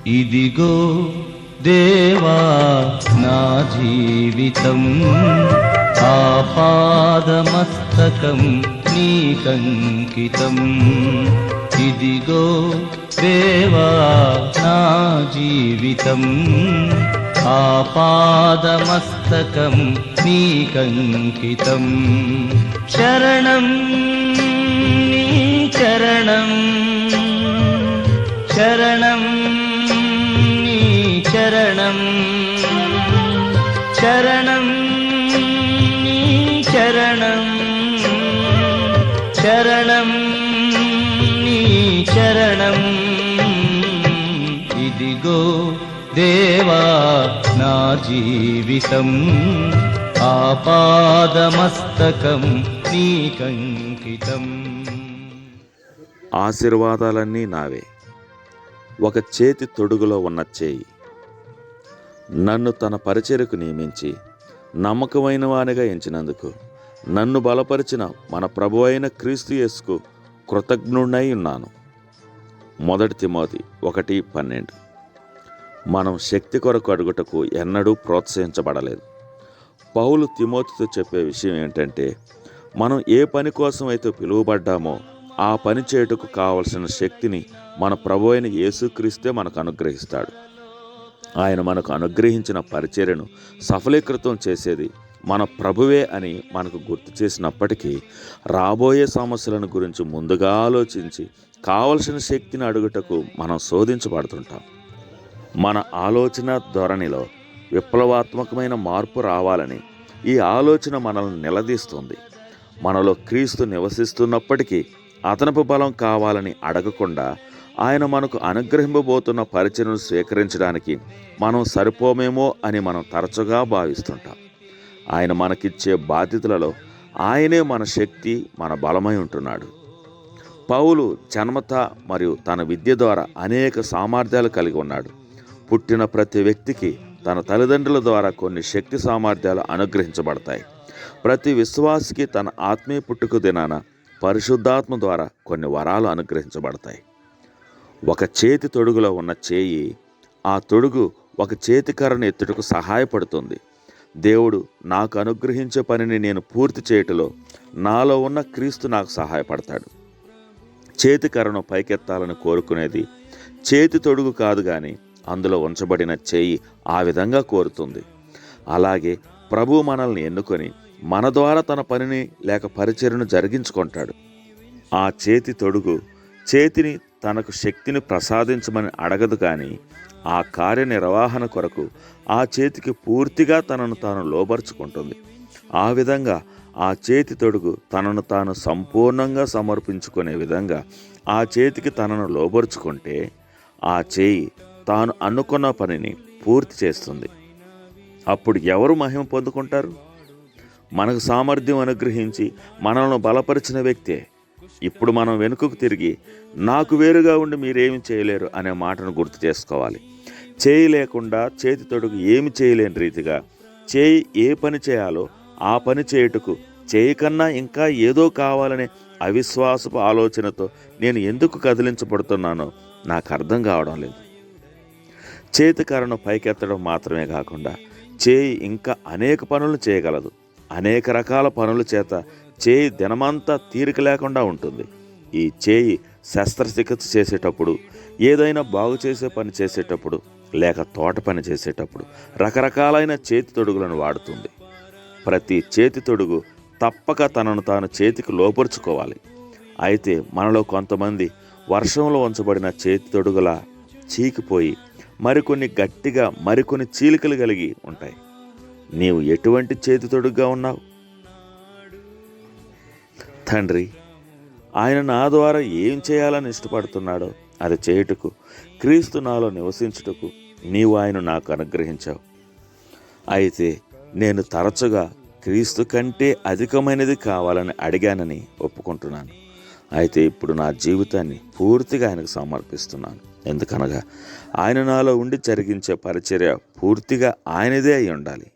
ఇదిగో దేవా నా జీవితం, ఆపాదమస్తకం నీకంకితం. ఇదిగో దేవా నా జీవితం, ఆపాదమస్తకం నీకంకితం. శరణం నీ చరణం, శరణం నీ చరణం, శరణం నీ చరణం, శరణం నీ చరణం. ఇదిగో దేవా నా జీవితం, ఆపాదమస్తకం నీకంకితం. ఆశీర్వాదాలన్నీ నావే, ఒక చేతి తొడుగులో ఉన్న చేయి. నన్ను తన పరిచర్యకు నియమించి నమ్మకమైన వానిగా ఎంచినందుకు నన్ను బలపరిచిన మన ప్రభువైన క్రీస్తు యేసుకు కృతజ్ఞుడై ఉన్నాను. 1 తిమోతి 1:12. మనం శక్తి కొరకు అడుగుటకు ఎన్నడూ ప్రోత్సహించబడలేదు. పౌలు తిమోతితో చెప్పే విషయం ఏంటంటే, మనం ఏ పని కోసం అయితే పిలువబడ్డామో ఆ పని చేయుటకు కావలసిన శక్తిని మన ప్రభువైన యేసుక్రీస్తే మనకు అనుగ్రహిస్తాడు. ఆయన మనకు అనుగ్రహించిన పరిచర్యను సఫలీకృతం చేసేది మన ప్రభువే అని మనకు గుర్తు చేసినప్పటికీ, రాబోయే సమస్యలను గురించి ముందుగా ఆలోచించి కావలసిన శక్తిని అడుగుటకు మనం శోధించబడుతుంటాం. మన ఆలోచన ధోరణిలో విప్లవాత్మకమైన మార్పు రావాలని ఈ ఆలోచన మనల్ని నిలదీస్తుంది. మనలో క్రీస్తు నివసిస్తున్నప్పటికీ అదనపు బలం కావాలని అడగకుండా ఆయన మనకు అనుగ్రహింపబోతున్న పరిచర్యను స్వీకరించడానికి మనం సరిపోమేమో అని మనం తరచుగా భావిస్తుంటాం. ఆయన మనకిచ్చే బాధ్యతలలో ఆయనే మన శక్తి, మన బలమై ఉంటున్నాడు. పౌలు జన్మత మరియు తన విద్య ద్వారా అనేక సామర్థ్యాలు కలిగి ఉన్నాడు. పుట్టిన ప్రతి వ్యక్తికి తన తల్లిదండ్రుల ద్వారా కొన్ని శక్తి సామర్థ్యాలు అనుగ్రహించబడతాయి. ప్రతి విశ్వాసికి తన ఆత్మీయ పుట్టుక దినాన పరిశుద్ధాత్మ ద్వారా కొన్ని వరాలు అనుగ్రహించబడతాయి. ఒక చేతి తొడుగులో ఉన్న చేయి, ఆ తొడుగు ఒక చేతికర్రను ఎత్తుటకు సహాయపడుతుంది. దేవుడు నాకు అనుగ్రహించే పనిని నేను పూర్తి చేయటంలో నాలో ఉన్న క్రీస్తు నాకు సహాయపడతాడు. చేతికర్రను పైకెత్తాలని కోరుకునేది చేతి తొడుగు కాదు, కానీ అందులో ఉంచబడిన చేయి ఆ విధంగా కోరుతుంది. అలాగే ప్రభువు మనల్ని ఎన్నుకొని మన ద్వారా తన పనిని లేక పరిచర్యను జరిగించుకుంటాడు. ఆ చేతి తొడుగు చేతిని తనకు శక్తిని ప్రసాదించమని అడగదు, కానీ ఆ కార్యనిర్వహణ కొరకు ఆ చేతికి పూర్తిగా తనను తాను లోబరుచుకుంటుంది. ఆ విధంగా ఆ చేతి తొడుగు తనను తాను సంపూర్ణంగా సమర్పించుకునే విధంగా ఆ చేతికి తనను లోబరుచుకుంటే ఆ చేయి తాను అనుకున్న పనిని పూర్తి చేస్తుంది. అప్పుడు ఎవరు మహిమ పొందుకుంటారు? మనకు సామర్థ్యం అనుగ్రహించి మనల్ని బలపరిచిన వ్యక్తే. ఇప్పుడు మనం వెనుకకు తిరిగి నాకు వేరుగా ఉండి మీరేమి చేయలేరు అనే మాటను గుర్తు చేసుకోవాలి. చేయి లేకుండా చేతి తొడుగు ఏమి చేయలేని రీతిగా చేయి ఏ పని చేయాలో ఆ పని చేయుటకు చేయి కన్నా ఇంకా ఏదో కావాలనే అవిశ్వాసపు ఆలోచనతో నేను ఎందుకు కదిలించబడుతున్నానో నాకు అర్థం కావడం లేదు. చేతికర్రను పైకెత్తడం మాత్రమే కాకుండా చేయి ఇంకా అనేక పనులు చేయగలదు. అనేక రకాల పనుల చేత చేయి దినమంతా తీరిక లేకుండా ఉంటుంది. ఈ చేయి శస్త్రచికిత్స చేసేటప్పుడు, ఏదైనా బాగు చేసే పని చేసేటప్పుడు, లేక తోట పని చేసేటప్పుడు రకరకాలైన చేతి తొడుగులను వాడుతుంది. ప్రతి చేతి తొడుగు తప్పక తనను తాను చేతికి లోపరుచుకోవాలి. అయితే మనలో కొంతమంది వర్షంలో ఉంచబడిన చేతి తొడుగులా చీకిపోయి మరికొన్ని గట్టిగా మరికొన్ని చీలికలు కలిగి ఉంటాయి. నీవు ఎటువంటి చేతి తొడుగ్గా ఉన్నావు? తండ్రి, ఆయన నా ద్వారా ఏం చేయాలని ఇష్టపడుతున్నాడో అది చేయుటకు, క్రీస్తు నాలో నివసించుటకు నీవు ఆయన నాకు అనుగ్రహించావు. అయితే నేను తరచుగా క్రీస్తు కంటే అధికమైనది కావాలని అడిగానని ఒప్పుకుంటున్నాను. అయితే ఇప్పుడు నా జీవితాన్ని పూర్తిగా ఆయనకు సమర్పిస్తున్నాను. ఎందుకనగా ఆయన నాలో ఉండి జరిగించే పరిచర్య పూర్తిగా ఆయనదే అయి ఉండాలి.